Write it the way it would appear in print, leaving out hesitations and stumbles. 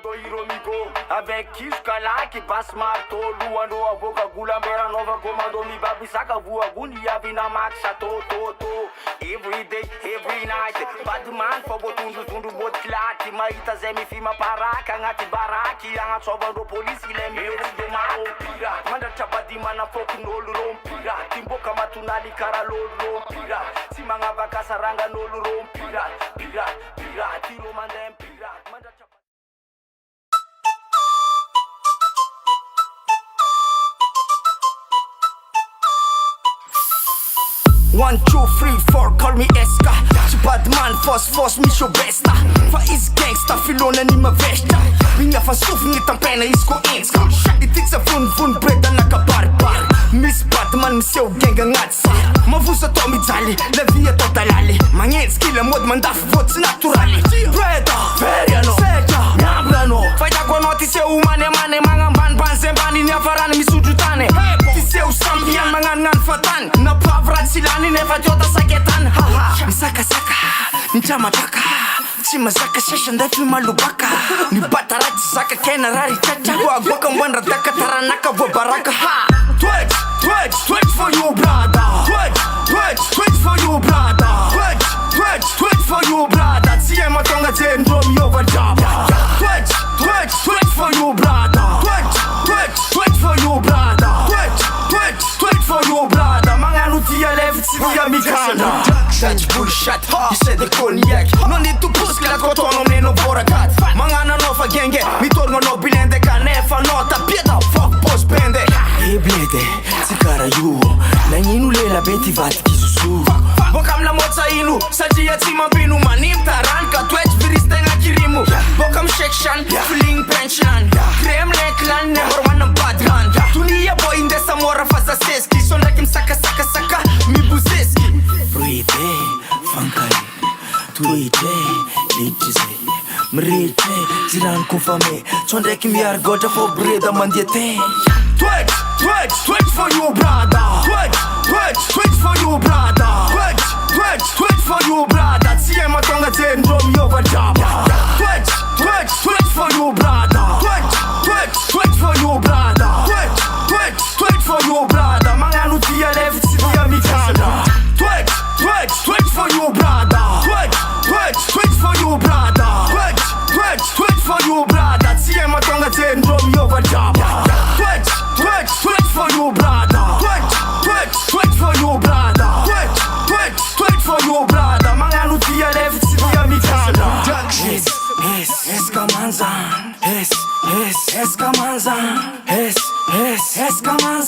do hiromigo avec qui jusqu'à là qui basse marteau luando avoka gulambera nova comando mi babisaka vua gundi yavina maxa to every day every night bad man for botundu bot klati maita zemi fima paraka ngati baraki anga tsovando polisi le mero de maopira manda tabadi mana foku nolu rompira timboka matunali karalo rompira simanga vakasaranga nolu rompira pira tiro mandem pira manda 1, 2, 3, 4, call me ESKAH. Tsy bad man, fos, misy obesta. Fa izy gangsta, filona ny mavesta. Minha fasofigny tampena, izy ko entsika. Itiky sa vonivony breda nakabaribary. Misy bad man, miseho genga agnaty sary. Mavosa atao mijaly, la vie atao dalali. Magnenjiky la mody mandafy votsy naturaly. Breda, very anao, sedra, miambla anao. Fahitako anao ty seho mane magnambanimbany zay mbany ny hafarany misotro tany. Ty seho sambiany magnanognano fatany. Napavy ratsy ilany nefa tiota saketany. Misakasaka, mitramatraka. Tsy mazaka sesa ndafy malobaka. Ny bata ratsy zaka kena rary chacha. Goagoaka mbandradaka taranaka voabaraka. Twitch for you brother. Twitch for you brother. Twitch for you brother. Tsy hay matonga jendro miovajaba. Twitch for you brother. Twitch for you brother. Twitch for you brother. Magnano dia leve tsy dia mikanda. That's bullshit, you said the cognac. No need to push la cotono me no borakat. Mangana no fa genge, mi torno no bilende canefa nota pieda fuck boss bende. E blede, si cara you. La ninu le la beti vat ki susu. Bokam la moza inu, sajia tima binu manim taranka twetch viristenga kirimu. Bokam section, feeling pension. Krem le clan never one badran. Tunia boy in desa mora faza seski. Sonda kim saka mi buzeski. Frite, fankali, tuite, lichize. Mrite, ziran kufame. Sonda kim yar goja for breda mandiete. Twitch for you brother. Twitch for you brother. Twitch for you brother. Tie matonga jendro miovajaba. Twitch for you brother. Twitch for you brother. Twitch for you brother. Mangano dia leve si dia mikanda. Twitch for you brother. Twitch for you brother. Twitch for you brother. Tie matonga jendro miovajaba. Twitch for you brother. Twitch for you brother. Twitch for you brother. Mangano dia leve si dia mikanda. ESKAH ESKAH